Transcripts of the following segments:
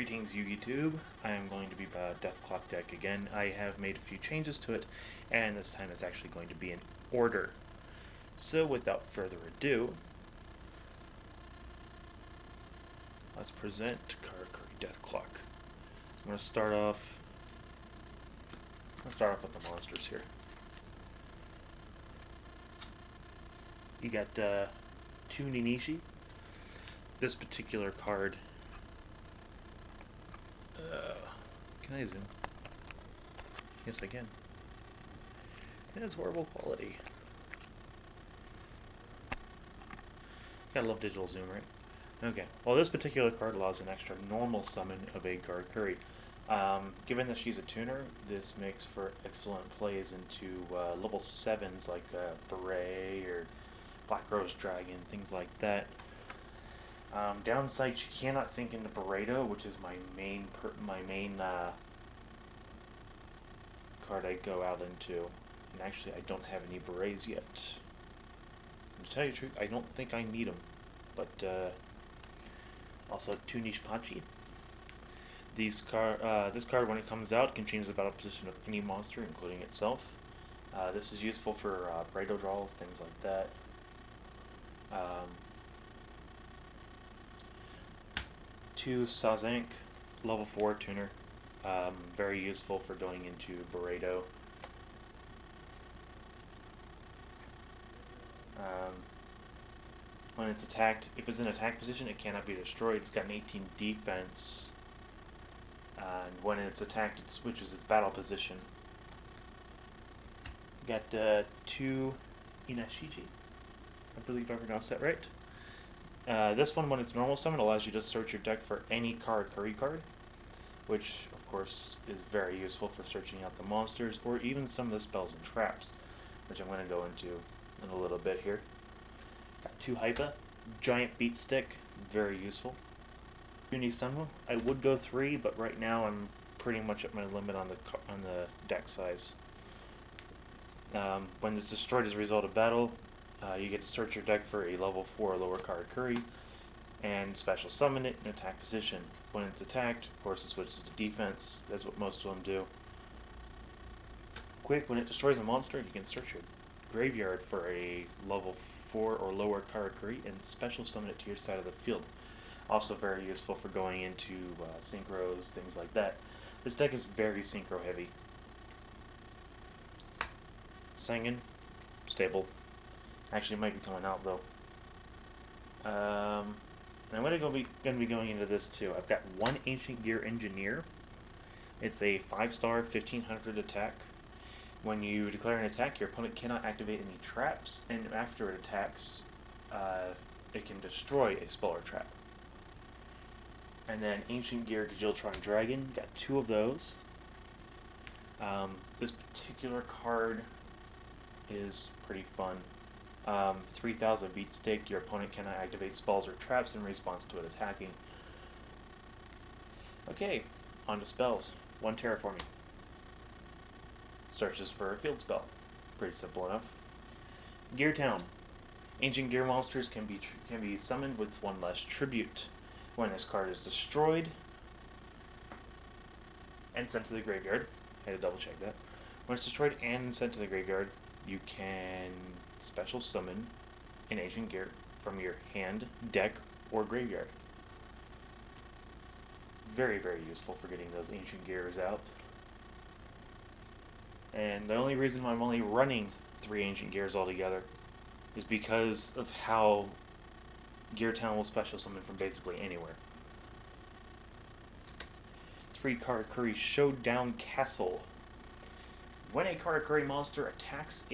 Greetings YouTube, I am going to be Dethklok deck again. I have made a few changes to it, and this time it's actually going to be in order. So without further ado, let's present Karakuri Dethklok. I'm going to start off with the monsters here. You got two Ninishi. This particular card, can I zoom? Yes, I can. And it's horrible quality. Gotta love digital zoom, right? Okay. Well, this particular card allows an extra normal summon of a Karakuri. Given that she's a tuner, this makes for excellent plays into level 7s like Beret or Black Rose Dragon, things like that. Downside, she cannot sink into Burrito, which is my main card I go out into. And actually, I don't have any Berets yet. And to tell you the truth, I don't think I need them. But also two Niche Pachi. This card, when it comes out, can change the battle position of any monster, including itself. This is useful for Burrito draws, things like that. Two Sazank, level 4 tuner, very useful for going into Burrito. When it's attacked, if it's in attack position, it cannot be destroyed. It's got an 18 defense, and when it's attacked, it switches its battle position. Got two Inashiji, I believe I pronounced that right. This one, when it's normal summon, allows you to search your deck for any Karakuri card, which, of course, is very useful for searching out the monsters, or even some of the spells and traps, which I'm going to go into in a little bit here. Got two Hypa, Giant Beat Stick, very useful. Uni Sunmo, I would go 3, but right now I'm pretty much at my limit on the deck size. When it's destroyed as a result of battle, you get to search your deck for a level 4 or lower Karakuri, and special summon it in attack position. When it's attacked, of course it switches to defense. That's what most of them do. Quick, when it destroys a monster, you can search your graveyard for a level 4 or lower Karakuri and special summon it to your side of the field. Also very useful for going into synchros, things like that. This deck is very synchro heavy. Sangen, stable. Actually, it might be coming out though. I'm going to be going into this too. I've got one Ancient Gear Engineer. It's a 5-star 1500 attack. When you declare an attack, your opponent cannot activate any traps, and after it attacks, it can destroy a spell or trap. And then Ancient Gear Gajiltron Dragon, got 2 of those. This particular card is pretty fun. 3000 beat stick, your opponent cannot activate spells or traps in response to it attacking. Okay, on to spells. 1 Terraforming. Searches for a field spell. Pretty simple enough. Gear Town. Ancient Gear monsters can be summoned with 1 less tribute. When this card is destroyed and sent to the graveyard, I had to double check that. When it's destroyed and sent to the graveyard, you can special summon an Ancient Gear from your hand, deck, or graveyard. Very, very useful for getting those Ancient Gears out. And the only reason why I'm only running 3 Ancient Gears altogether is because of how Gear Town will special summon from basically anywhere. 3 Karakuri Showdown Castle. When a Karakuri monster attacks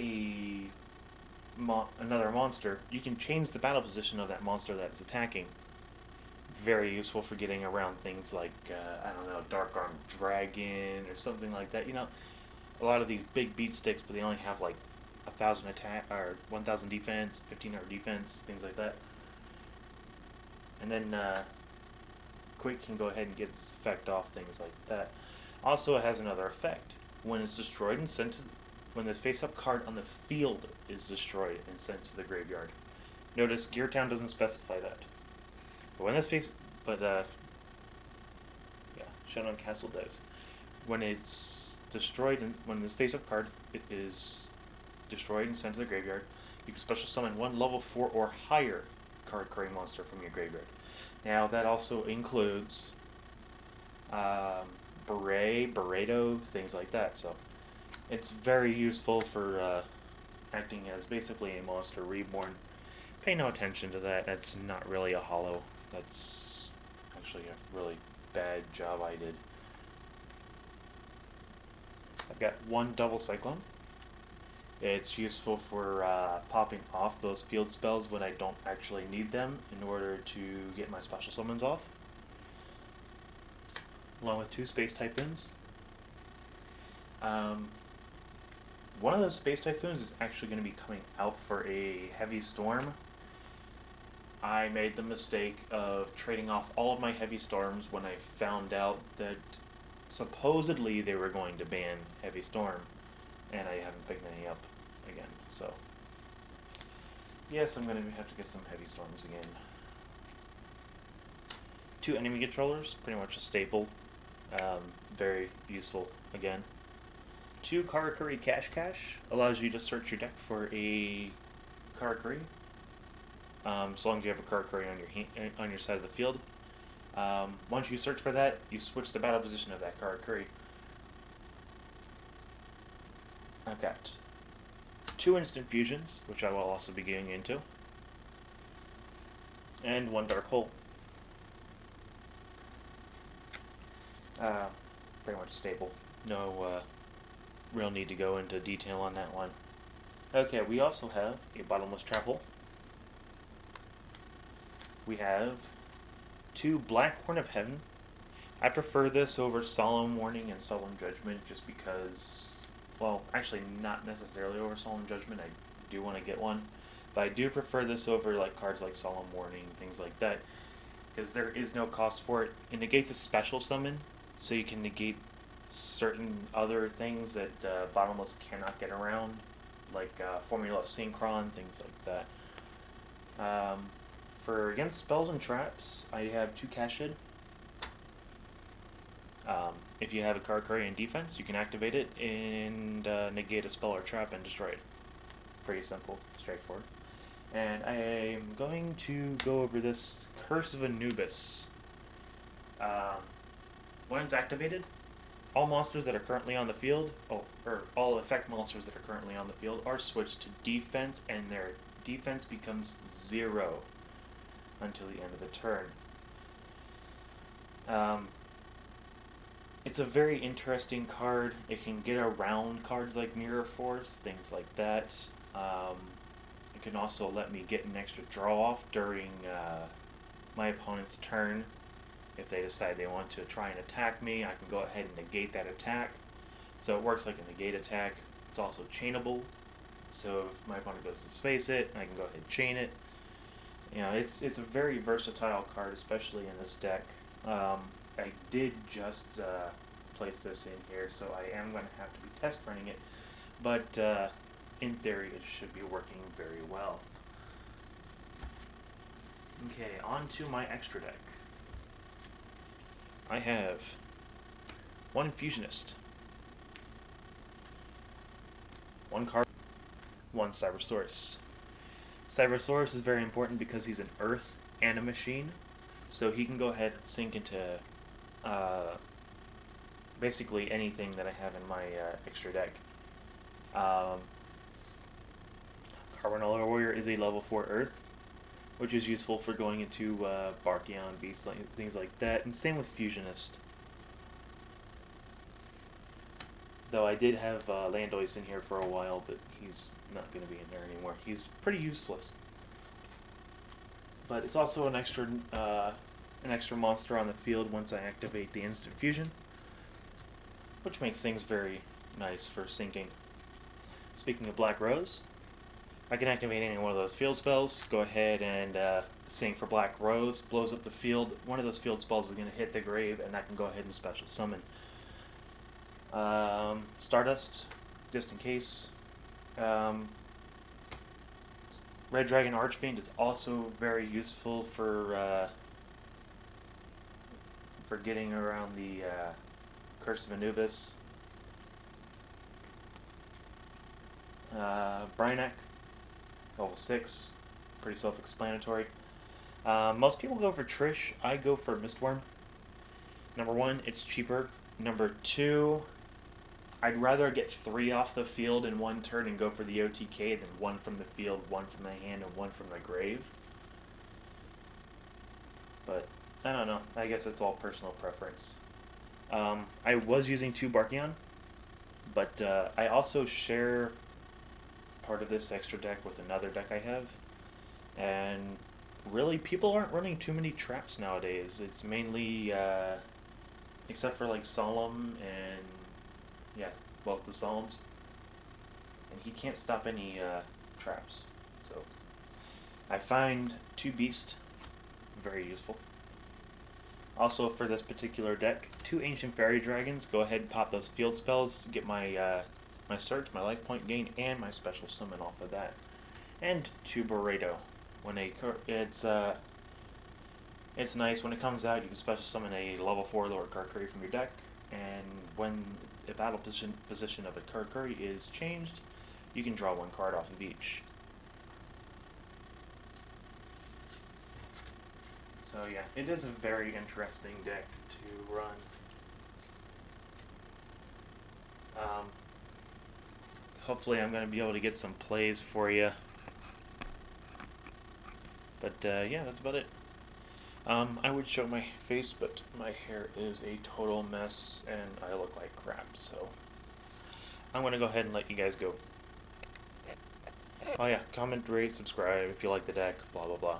another monster, you can change the battle position of that monster that it's attacking. Very useful for getting around things like, I don't know, Dark Armed Dragon or something like that. You know, a lot of these big beat sticks, but they only have like 1,000 attack or 1,000 defense, 1,500 defense, things like that. And then Quick can go ahead and get its effect off, things like that. Also, it has another effect. When it's destroyed and sent to, when this face-up card on the field is destroyed and sent to the graveyard. Notice Gear Town doesn't specify that. But when this Shadow Castle does. When it's destroyed, when it's face-up card, it is destroyed and sent to the graveyard. You can special summon one level 4 or higher Karakuri monster from your graveyard. Now that also includes Burrito, things like that. So it's very useful for acting as basically a monster reborn. Pay no attention to that. That's not really a hollow. That's actually a really bad job I did. I've got one double cyclone. It's useful for popping off those field spells when I don't actually need them in order to get my special summons off. Along with 2 Space Typhoons. One of those Space Typhoons is actually going to be coming out for a heavy storm. I made the mistake of trading off all of my heavy storms when I found out that supposedly they were going to ban heavy storm, and I haven't picked any up again. So yes, I'm going to have to get some heavy storms again. 2 enemy controllers, pretty much a staple. Very useful again. 2 Karakuri Cash allows you to search your deck for a Karakuri. So long as you have a Karakuri on your side of the field. Once you search for that, you switch the battle position of that Karakuri. I've got 2 instant fusions, which I will also be getting into, and 1 dark hole. Pretty much stable. No real need to go into detail on that one. Okay, we also have a bottomless trap hole. We have 2 Black Horn of Heaven. I prefer this over Solemn Warning and Solemn Judgment just because, well, actually not necessarily over Solemn Judgment. I do want to get one, but I do prefer this over like cards like Solemn Warning, things like that, because there is no cost for it. It negates a special summon, so you can negate certain other things that Bottomless cannot get around, like Formula Synchron, things like that. For against spells and traps, I have 2 Cashed. If you have a Karakuri in defense, you can activate it and negate a spell or trap and destroy it. Pretty simple, straightforward. And I am going to go over this Curse of Anubis. When it's activated, all monsters that are currently on the field, or all effect monsters that are currently on the field, are switched to defense, and their defense becomes 0 until the end of the turn. It's a very interesting card. It can get around cards like Mirror Force, things like that. It can also let me get an extra draw off during my opponent's turn. If they decide they want to try and attack me, I can go ahead and negate that attack. So it works like a negate attack. It's also chainable. So if my opponent goes to space it, I can go ahead and chain it. You know, it's a very versatile card, especially in this deck. I did just place this in here, so I am going to have to be test running it. But in theory, it should be working very well. Okay, on to my extra deck. I have 1 Fusionist, 1 card, 1 Cybersaurus. Cybersaurus is very important because he's an earth and a machine, so he can go ahead and sink into basically anything that I have in my extra deck. Carbonella Warrior is a level 4 earth, which is useful for going into Barkion Beast, things like that, and same with Fusionist. Though I did have Landois in here for a while, but he's not going to be in there anymore. He's pretty useless. But it's also an extra monster on the field once I activate the instant fusion, which makes things very nice for sinking. Speaking of Black Rose, I can activate any one of those field spells, go ahead and sing for Black Rose, blows up the field. One of those field spells is going to hit the grave, and I can go ahead and special summon. Stardust, just in case. Red Dragon Archfiend is also very useful for for getting around the Curse of Anubis. Brynek, level 6, pretty self-explanatory. Most people go for Trish. I go for Mistworm. Number 1, it's cheaper. Number 2, I'd rather get 3 off the field in one turn and go for the OTK than 1 from the field, 1 from the hand, and 1 from the grave. But, I don't know. I guess it's all personal preference. I was using 2 Barkion, but I also share part of this extra deck with another deck I have. And really, people aren't running too many traps nowadays. It's mainly, except for like Solemn and, yeah, well, the Solemns. And he can't stop any traps. So, I find 2 Beast very useful. Also, for this particular deck, 2 Ancient Fairy Dragons. Go ahead and pop those field spells. Get my my search, my life point gain, and my special summon off of that. And 2 Burrito. When it's nice when it comes out. You can special summon a level 4 Lord Karakuri from your deck, and when the battle position of a Karakuri is changed, you can draw 1 card off of each. So yeah, it is a very interesting deck to run. Hopefully I'm going to be able to get some plays for you. But yeah, that's about it. I would show my face, but my hair is a total mess and I look like crap, so I'm going to go ahead and let you guys go. Oh yeah, comment, rate, subscribe if you like the deck, blah blah blah.